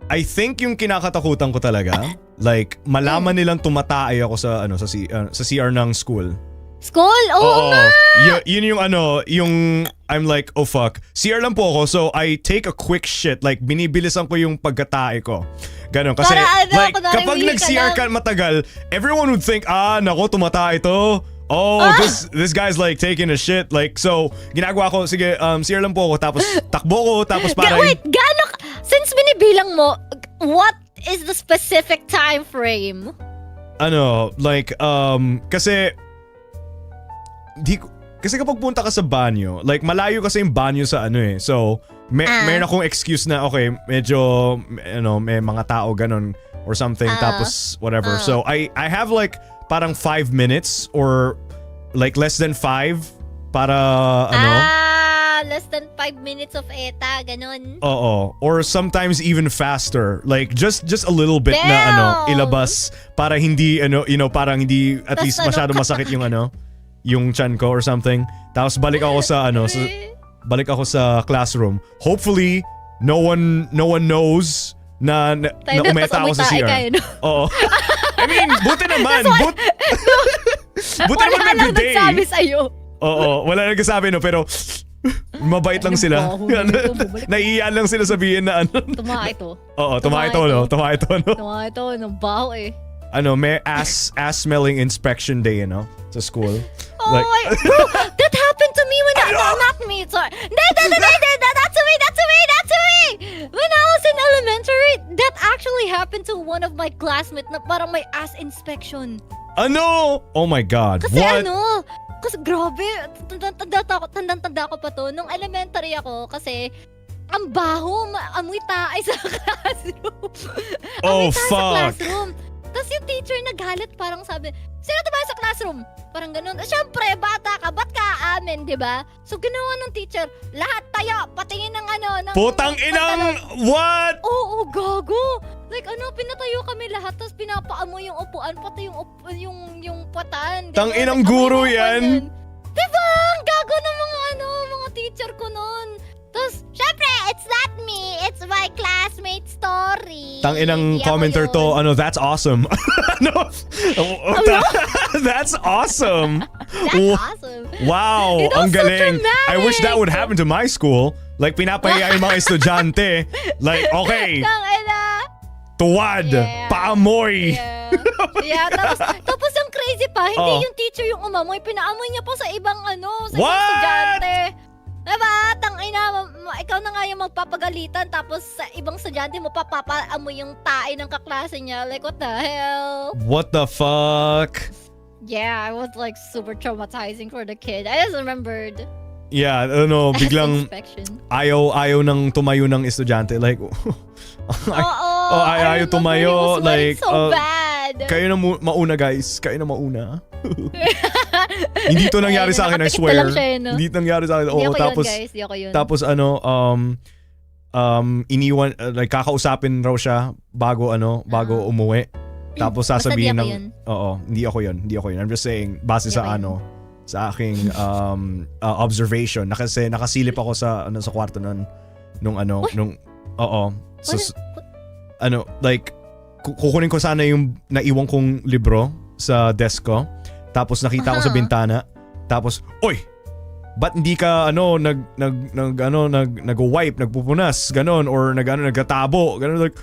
I think yung kinakatakutan ko talaga, like malaman nilang tumatae ako sa sa CR ng school. School? Oo nga! Yun yung yung I'm like, oh fuck. CR lang po ako, so I take a quick shit. Like, binibilisan ko yung pagkatae ko. Ganon. Kasi, like, kapag nag-CR ka matagal, everyone would think, nako, tumatae to. This guy's like taking a shit. Like, so, ginagawa ko, sige, CR lang po ako, tapos takbo ko, tapos parang... Wait, since binibilang mo, what is the specific time frame? Kasi kapag punta ka sa banyo, like malayo kasi yung banyo sa so meron akong excuse na okay, medyo may mga tao ganon or something tapos whatever. So I have like parang 5 minutes or like less than 5 para less than 5 minutes of ETA, ganon. Or sometimes even faster. Like just a little bit na ilabas para hindi parang hindi at least masyado masakit yung yung chan ko or something. Tapos balik ako sa balik ako sa classroom. Hopefully no one knows na umeta ako sa CR. Oo. I mean, buti naman. Buti naman every day. Wala nagsabi sa'yo. Wala nagsabi pero mabait lang sila. Naiiyan lang sila sabihin na Tumae to. Tumae to. Tumae to, ng baho eh. May ass smelling inspection day, sa school. Bro, that happened to me when not me, sorry. That's to me. When I was in elementary, that actually happened to one of my classmates na parang may ass inspection. Oh my God. Kasi what? Kasi grabe, tandang-tanda ko pa to. Nung elementary ako, kasi ang baho, amoy taay sa classroom. Oh, fuck. Tapos yung teacher nagalit, parang sabi, sino to ba sa classroom? Parang ganun. Siyempre, bata ka, ba't ka aamin, di ba? So ginawa ng teacher, lahat tayo, patingin ng Putang inang, what? Oo, gago. Like pinatayo kami lahat, tapos pinapaamoy yung upuan, pati yung patan. Tang inang guro yan. Diba? Ang gago ng mga teacher ko nun. Tapos, syempre, it's not me. It's my classmate story. Tang inang commenter to, that's awesome. That's awesome. That's awesome. Wow, ang galing. I wish that would happen to my school. Like, pinapahiya yung mga estudyante. Like, okay. Tuwad. Yeah. Paamoy. Yeah, tapos ang crazy pa, hindi yung teacher yung umamoy, pinaamoy niya pa sa ibang sa ibang estudyante. Diba? Tangina, ikaw na nga yung magpapagalitan tapos sa ibang estudyante mo papapaamoy yung tae ng kaklase niya. Like, what the hell? What the fuck? Yeah, it was like super traumatizing for the kid. I just remembered. Yeah, biglang ayaw nang tumayo ng estudyante. Like, ayaw tumayo. Like, so bad. Kayo na mauna, guys. Kayo na mauna. Hindi to nangyari sa akin, I swear. Hindi nangyari sa akin. Tapos iniwan, like kakausapin raw siya bago umuwi. Tapos sasabihin hindi ako yun. I'm just saying, base sa sa aking observation. Kasi nakasilip ako sa kwarto like kukunin ko sana yung naiwan kong libro sa desk ko. Tapos nakita ko sa bintana. Tapos, oy! Ba't hindi ka nag-wipe, nagpupunas, ganon, or nagtatabo, ganon, like,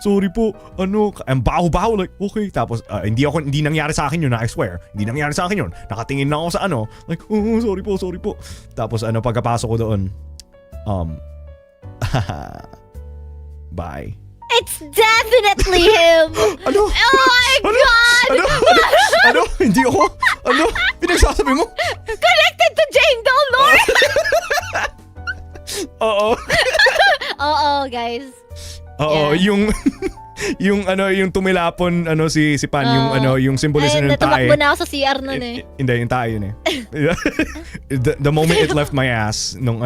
sorry po, ang baho-baho, like, okay. Tapos, hindi nangyari sa akin yun, I swear. Hindi nangyari sa akin yun. Nakatingin na ako sa like, sorry po. Tapos, pagkapasok ko doon, bye. It's definitely him! Oh my God! Hindi ako? Pinagsasabi mo? Connected to Jane Doe Lord! Oo, guys. Oo, yeah. yung tumilapon si Pan, yung symbolism ng tae. Natumakbo na ako sa CR nun eh. Hindi, yung tae yun eh. The moment it left my ass, nung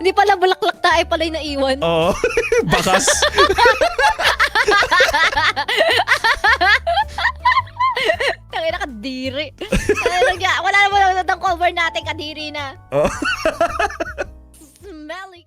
hindi pala bulaklak tayo pala yung naiwan. Oo. Bakas. Tangina, kadiri. Wala naman ang cover natin, kadiri na. Oh. Smelly.